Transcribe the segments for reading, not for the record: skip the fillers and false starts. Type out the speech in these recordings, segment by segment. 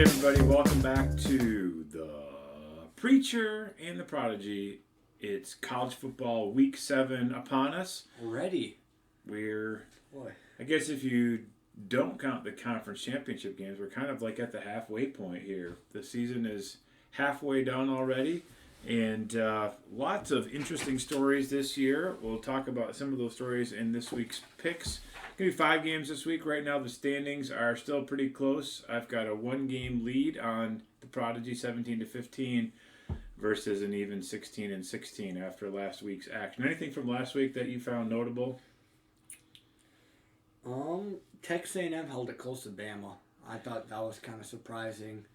everybody, welcome back to the Preacher and the Prodigy. It's college football week 7 upon us. Already? I guess if you don't count the conference championship games, we're kind of like at the halfway point here. The season is halfway done already, and lots of interesting stories this year. We'll talk about some of those stories in this week's picks. Going to be 5 games this week. Right now, the standings are still pretty close. I've got a 1-game lead on the Prodigy, 17-15, versus an even 16-16 after last week's action. Anything from last week that you found notable? Texas A&M held it close to Bama. I thought that was kind of surprising.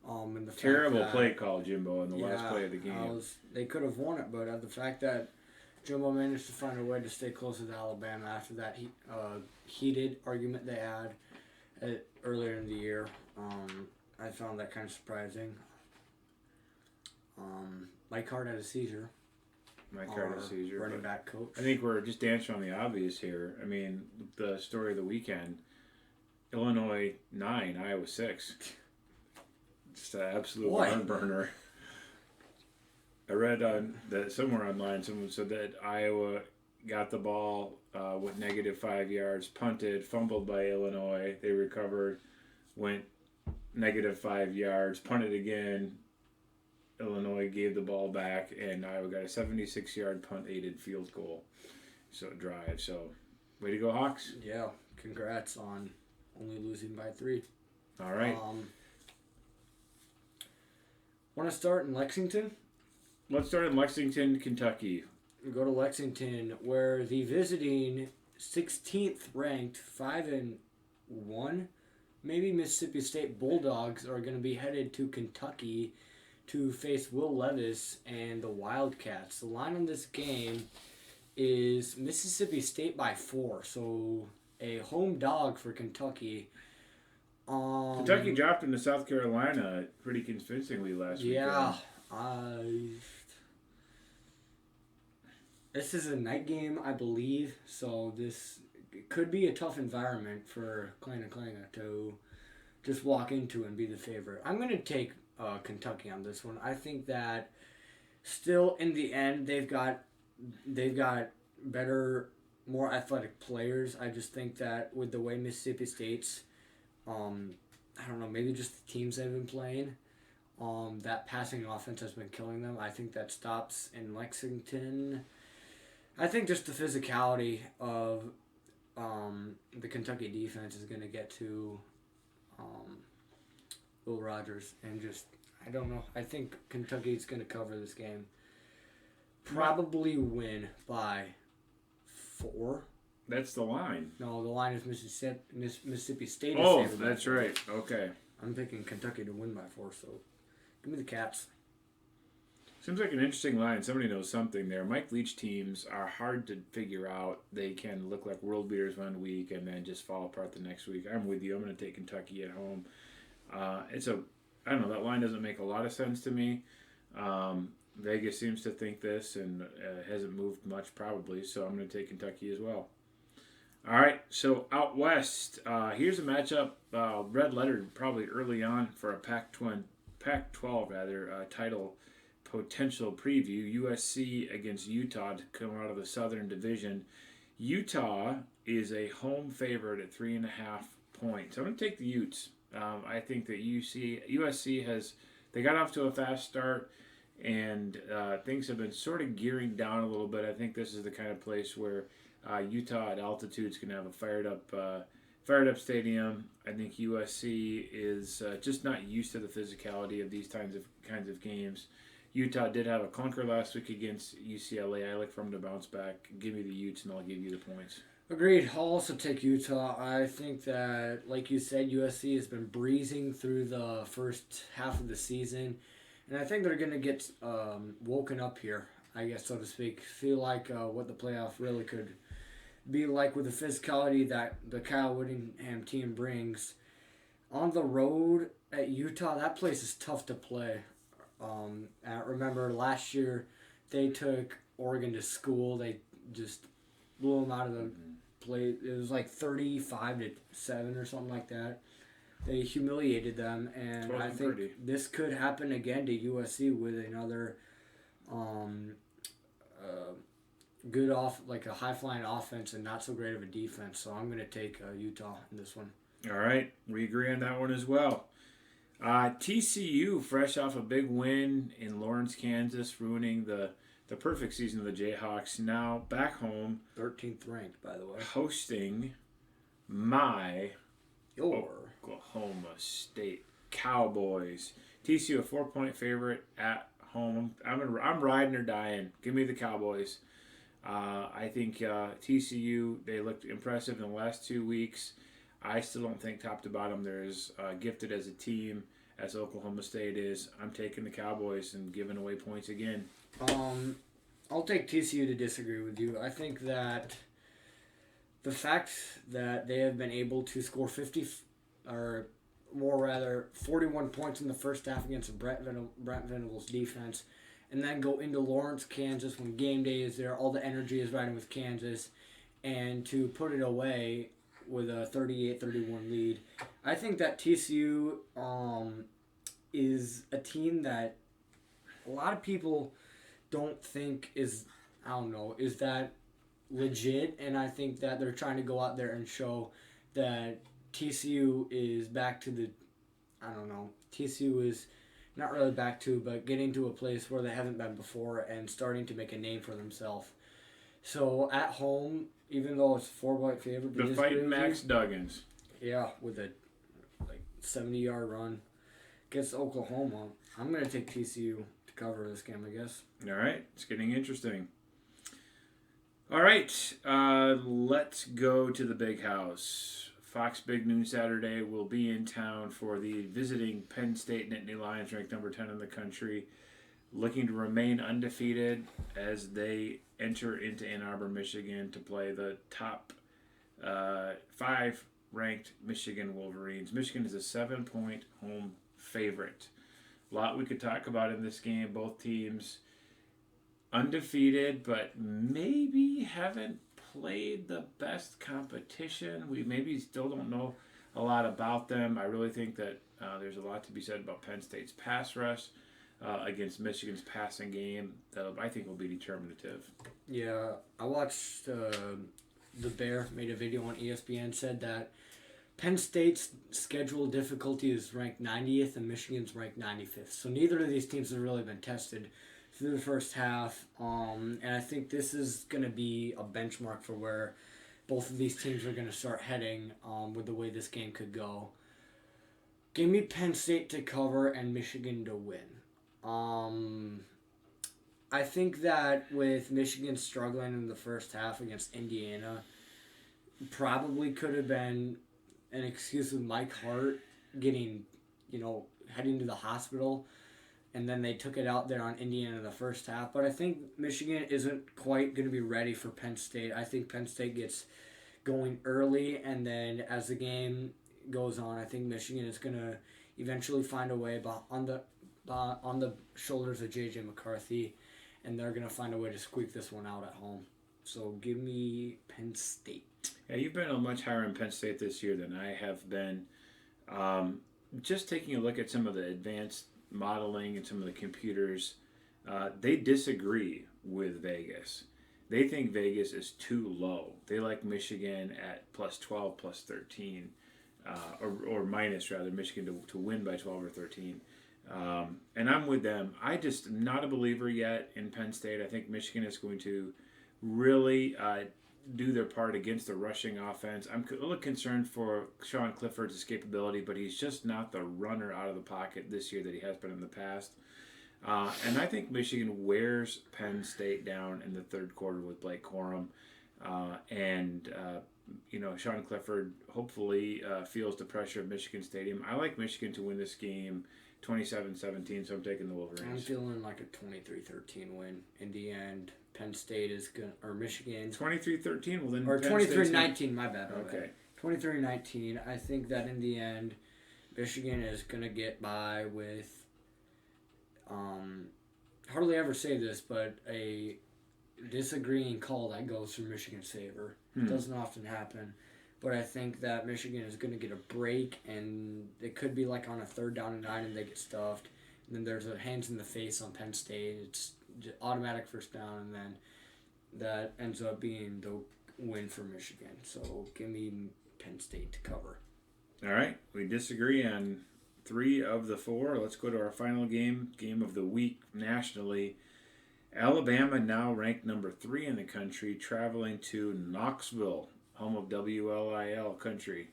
And the Terrible play call, Jimbo, in the last play of the game. They could have won it, but the fact that Jimbo managed to find a way to stay close to Alabama after that heated argument they had earlier in the year. I found that kind of surprising. Mike Hart had a seizure. Running back coach. I think we're just dancing on the obvious here. I mean, the story of the weekend, Illinois 9, Iowa 6. Just an absolute barn burner. I read somewhere online, someone said that Iowa got the ball with -5 yards, punted, fumbled by Illinois. They recovered, went -5 yards, punted again. Illinois gave the ball back, and Iowa got a 76-yard punt-aided field goal. Drive. So, way to go, Hawks. Yeah, congrats on only losing by 3. All right. Want to start in Lexington? Let's start in Lexington, Kentucky. We go to Lexington, where the visiting 16th ranked 5-1, maybe Mississippi State Bulldogs are going to be headed to Kentucky to face Will Levis and the Wildcats. The line on this game is Mississippi State by 4, so a home dog for Kentucky. Kentucky dropped into South Carolina pretty convincingly last week. Yeah, this is a night game, I believe, so this could be a tough environment for Klana to just walk into and be the favorite. I'm going to take Kentucky on this one. I think that still in the end they've got better, more athletic players. I just think that with the way Mississippi State's I don't know, maybe just the teams they've been playing, that passing offense has been killing them. I think that stops in Lexington. I think just the physicality of the Kentucky defense is going to get to Will Rogers, and just, I don't know. I think Kentucky's going to cover this game. Probably win by 4. That's the line. No, the line is Mississippi State. Oh, that's right. Okay. I'm picking Kentucky to win by 4, so give me the Cats. Seems like an interesting line. Somebody knows something there. Mike Leach teams are hard to figure out. They can look like world beaters one week and then just fall apart the next week. I'm with you. I'm going to take Kentucky at home. I don't know, that line doesn't make a lot of sense to me. Vegas seems to think this and hasn't moved much probably, so I'm going to take Kentucky as well. All right, so out west, here's a matchup, red lettered probably early on for a Pac-12 title potential preview. USC against Utah to come out of the Southern Division. Utah is a home favorite at 3.5 points. I'm going to take the Utes. I think that USC they got off to a fast start, and things have been sort of gearing down a little bit. I think this is the kind of place where Utah at altitude is going to have a fired up stadium. I think USC is just not used to the physicality of these kinds of games. Utah did have a clunker last week against UCLA. I look for them to bounce back. Give me the Utes, and I'll give you the points. Agreed. I'll also take Utah. I think that, like you said, USC has been breezing through the first half of the season, and I think they're going to get woken up here, I guess, so to speak. Feel like what the playoff really could be like with the physicality that the Kyle Whittingham team brings. On the road at Utah, that place is tough to play. I remember last year they took Oregon to school. They just blew them out of the play. It was like 35-7 or something like that. They humiliated them, and I think pretty. this could happen again to USC with another good like a high flying offense and not so great of a defense. So I'm going to take Utah in this one. All right, we agree on that one as well. TCU, fresh off a big win in Lawrence, Kansas, ruining the perfect season of the Jayhawks. Now back home, 13th ranked, by the way, hosting my your Oklahoma State Cowboys. TCU a 4-point favorite at home. I'm riding or dying. Give me the Cowboys. I think TCU, they looked impressive in the last 2 weeks. I still don't think top to bottom they're as gifted as a team as Oklahoma State is. I'm taking the Cowboys and giving away points again. I'll take TCU to disagree with you. I think that the fact that they have been able to score 41 points in the first half against Brent Venables' defense, and then go into Lawrence, Kansas when game day is there, all the energy is riding with Kansas, and to put it away with a 38-31 lead. I think that TCU is a team that a lot of people don't think is that legit, and I think that they're trying to go out there and show that TCU is back to the, TCU is not really back to, but getting to a place where they haven't been before and starting to make a name for themselves. So at home, even though it's a 4-point favorite, The fighting Max Duggins. Yeah, with a 70-yard run against Oklahoma, I'm going to take TCU to cover this game, I guess. All right, it's getting interesting. All right, let's go to the big house. Fox Big Noon Saturday will be in town for the visiting Penn State Nittany Lions, ranked number 10 in the country, looking to remain undefeated as they enter into Ann Arbor, Michigan to play the top 5 ranked Michigan Wolverines. Michigan is a 7-point home favorite. A lot we could talk about in this game. Both teams undefeated, but maybe haven't played the best competition. We maybe still don't know a lot about them. I really think that there's a lot to be said about Penn State's pass rush against Michigan's passing game that I think will be determinative. Yeah, I watched The Bear made a video on ESPN, said that Penn State's schedule difficulty is ranked 90th and Michigan's ranked 95th. So neither of these teams have really been tested through the first half, and I think this is going to be a benchmark for where both of these teams are going to start heading with the way this game could go. Give me Penn State to cover and Michigan to win. I think that with Michigan struggling in the first half against Indiana, probably could have been an excuse with Mike Hart getting, heading to the hospital. And then they took it out there on Indiana in the first half. But I think Michigan isn't quite going to be ready for Penn State. I think Penn State gets going early, and then as the game goes on, I think Michigan is going to eventually find a way on the shoulders of J.J. McCarthy, and they're going to find a way to squeak this one out at home. So give me Penn State. Yeah, you've been much higher in Penn State this year than I have been. Just taking a look at some of the advanced modeling and some of the computers, they disagree with Vegas. They think Vegas is too low. They like Michigan at plus 12, plus 13, or minus rather, Michigan to win by 12 or 13. And I'm with them. I just am not a believer yet in Penn State. I think Michigan is going to really do their part against the rushing offense. I'm a little concerned for Sean Clifford's escapability, but he's just not the runner out of the pocket this year that he has been in the past. And I think Michigan wears Penn State down in the third quarter with Blake Corum. Sean Clifford hopefully feels the pressure of Michigan Stadium. I like Michigan to win this game 27-17, so I'm taking the Wolverines. I'm feeling like a 23-13 win in the end. Penn State is going to, or Michigan. 23-13, well then. Or 23-19, my bad. Okay. 23-19. I think that in the end, Michigan is going to get by with, hardly ever say this, but a disagreeing call that goes for Michigan's favor. It doesn't often happen. But I think that Michigan is going to get a break, and it could be like on a 3rd down and 9 and they get stuffed. And then there's a hands in the face on Penn State. It's just automatic 1st down, and then that ends up being the win for Michigan. So give me Penn State to cover. All right. We disagree on 3 of the 4. Let's go to our final game of the week nationally. Alabama, now ranked number 3 in the country, traveling to Knoxville, home of WLIL country,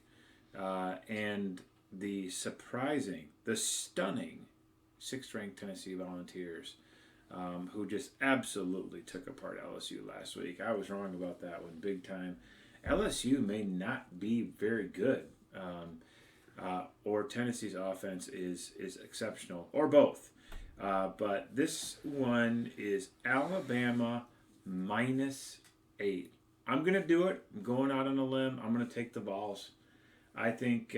and the stunning 6th-ranked Tennessee Volunteers, who just absolutely took apart LSU last week. I was wrong about that one big time. LSU may not be very good, or Tennessee's offense is exceptional, or both. But this one is Alabama -8. I'm going to do it. I'm going out on a limb. I'm going to take the Vols. I think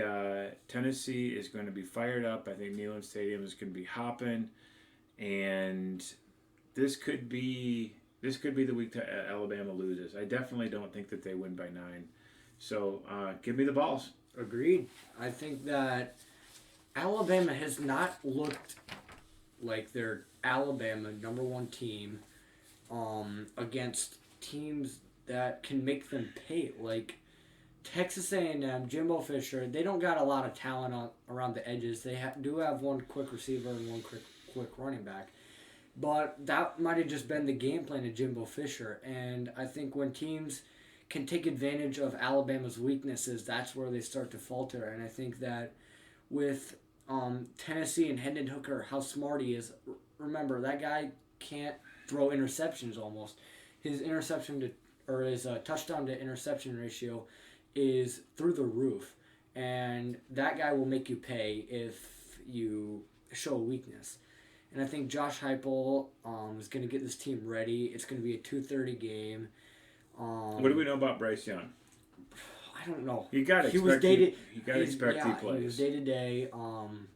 Tennessee is going to be fired up. I think Neyland Stadium is going to be hopping. And this could be the week that Alabama loses. I definitely don't think that they win by 9. So give me the Vols. Agreed. I think that Alabama has not looked like their Alabama number 1 team against teams that can make them pay. Like Texas A&M, Jimbo Fisher, they don't got a lot of talent around the edges. They do have one quick receiver and one quick running back. But that might have just been the game plan of Jimbo Fisher. And I think when teams can take advantage of Alabama's weaknesses, that's where they start to falter. And I think that with Tennessee and Hendon Hooker, how smart he is. Remember, that guy can't throw interceptions almost. His his touchdown to interception ratio is through the roof. And that guy will make you pay if you show a weakness. And I think Josh Heupel is going to get this team ready. It's going to be a 2:30 game. What do we know about Bryce Young? I don't know. You got to expect he plays. He was day-to-day on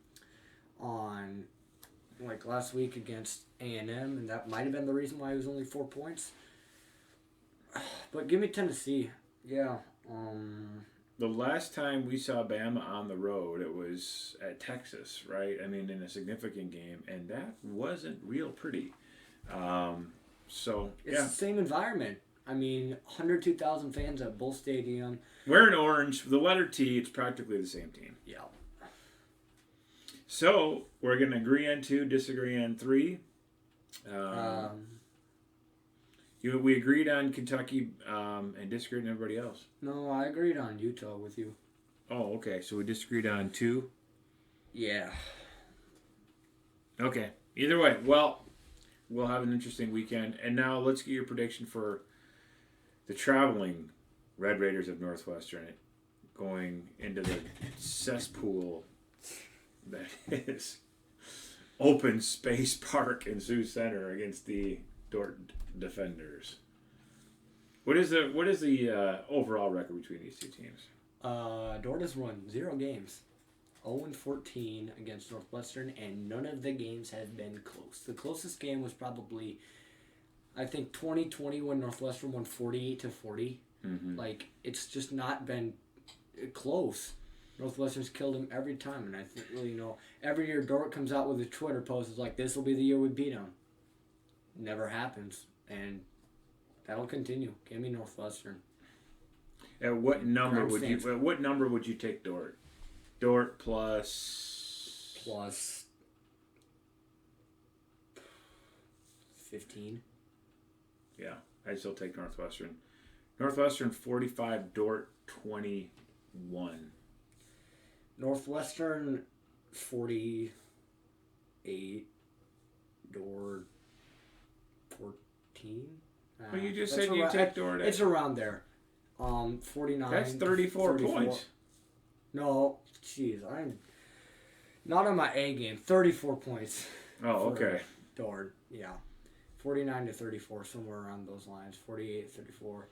like last week against A&M, and that might have been the reason why he was only 4 points. But give me Tennessee. Yeah. The last time we saw Bama on the road, it was at Texas, right? I mean, in a significant game, and that wasn't real pretty. It's the same environment. I mean, 102,000 fans at Bull Stadium. Wearing orange, the letter T, it's practically the same team. Yeah. So, we're going to agree on 2, disagree on 3. We agreed on Kentucky and disagreed on everybody else. No, I agreed on Utah with you. Oh, okay. So we disagreed on 2? Yeah. Okay. Either way, well, we'll have an interesting weekend. And now let's get your prediction for the traveling Red Raiders of Northwestern going into the cesspool that is Open Space Park in Sioux Center against the Dort Defenders. What is the overall record between these 2 teams? Dort has won 0 games, 0-14 against Northwestern, and none of the games have been close. The closest game was probably, I think, 2020 when Northwestern won 48-40. Mm-hmm. Like, it's just not been close. Northwestern's killed him every time, and I think, every year Dort comes out with a Twitter post, it's like, this will be the year we beat him. Never happens, and that'll continue. Give me Northwestern. At what number would you take Dort? Dort plus 15. Yeah, I'd still take Northwestern. Northwestern 45, Dort 21. Northwestern 48, Dort 14. Well, you just said you take Dort. It's around there. 49. That's 34 points. No, jeez, I'm not on my A game. 34 points. Oh, okay. Dort, yeah. 49-34, somewhere around those lines. 48-34.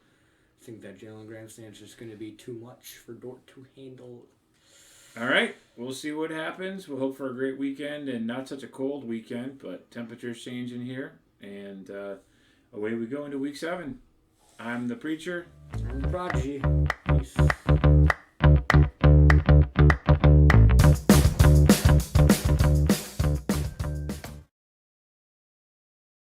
I think that Jalen Graham stance is going to be too much for Dort to handle. All right, we'll see what happens. We'll hope for a great weekend and not such a cold weekend, but temperatures changing here, and away we go into week 7. I'm the Preacher. I'm the Prodigy.